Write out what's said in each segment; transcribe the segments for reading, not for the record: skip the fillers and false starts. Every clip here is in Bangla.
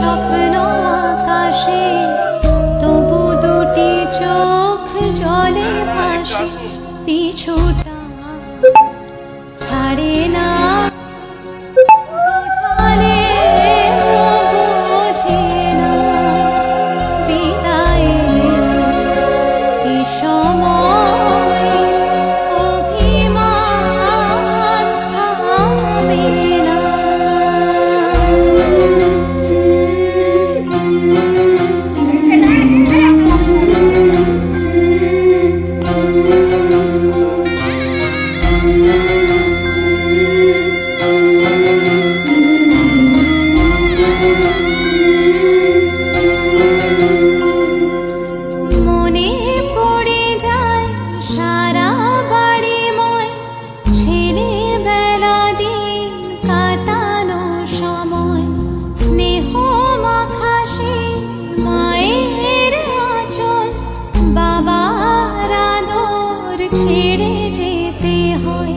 স্বপ্ন আকাশে, তবু দুটি চোখ জলে ভাসে, পিছুটা ছাড়ে না। বোঝালে বোঝে না, বিদায় এ সময় অভিমান থামে না। মনে পড়ে যায় সারা বাড়িময় ছেলেবেলা, দিন কাটানো সময়, স্নেহ মাখা সেই মায়ের আঁচল, বাবার আদর ছেড়ে যেতে হয়।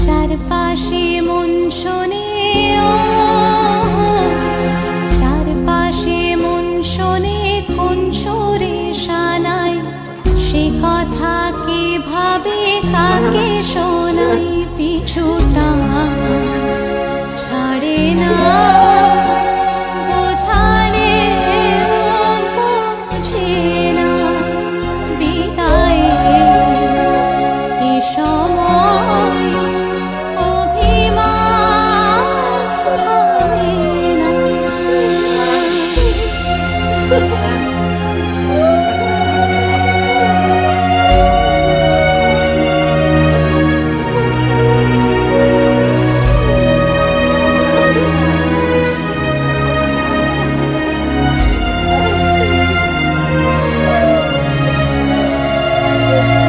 চারপাশে মন শোনে, চারপাশে মন শোনে কোন সুরে শানায়, সে কথা কে ভাবে কাকে শোনাই, পিছুটা ছাড়ে না। বোঝালে বোঝে না, বিদায় এ সময় অভিমান থামে না।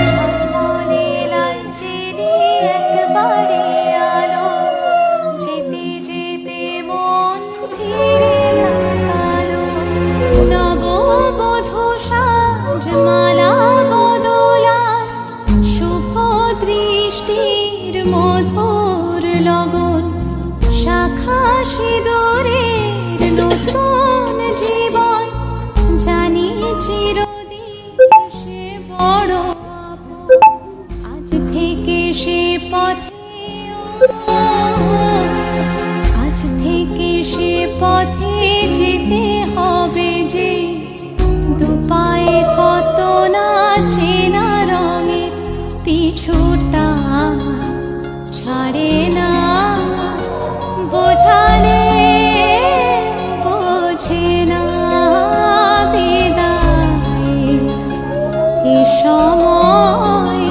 ঝলমলে লালচেরি একবারে আলো, যেতে যেতে মন ফিরে তাকালো। নববধূ সাজমালা বদলায়, শুভ দৃষ্টির মধুর লগন, শাখা সিঁদুরের নতুন জীবন, জানি চিরদিন সে বড় আপন। আজ থেকে সে পথে, আজ থেকে সে পথে যেতে হবে যে, দুপায়ে কত না চেনা রঙের, পিছুটা ছাড়ে না। বোঝালে বোঝে না, বিদায় এ সময়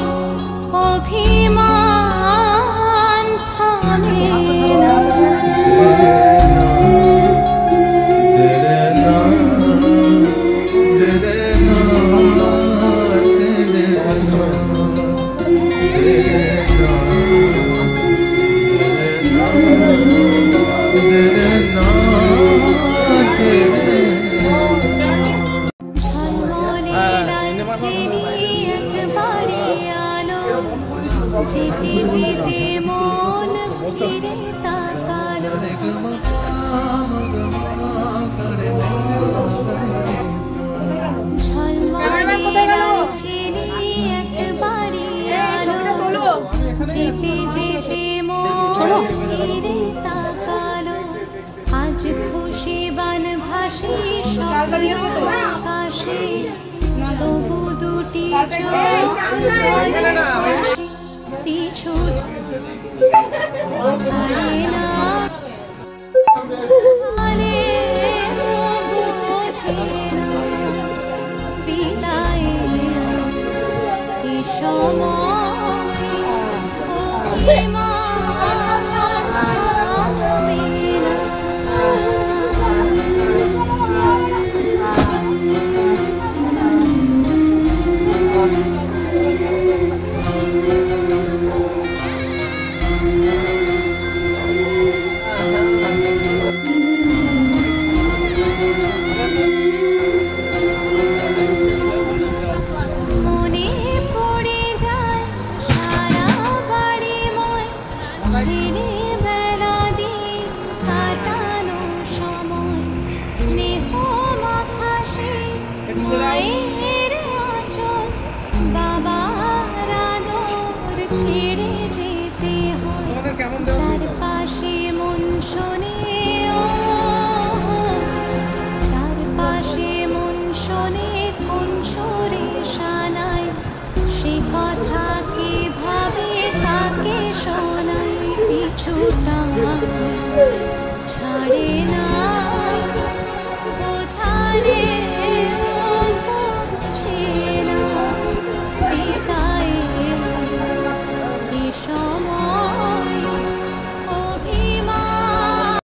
অভিমান থামে না। ঝলমলে লালচেরি একবারে আলো, যেতে যেতে মন ফিরে তাকালো। ঝলমলে লালচেরি একবারে আলো, যেতে যেতে মন ফিরে তাকালো। আজ খুশি বান ভাসি স্বপ্ন আকাশে, তবু দুটি চোখ জলে ভাসে, পিছু ছাড়ে না। বোঝালে বোঝে না, বিদায় এ সময় অভিমান থামে না। মনে পড়ে যায় রে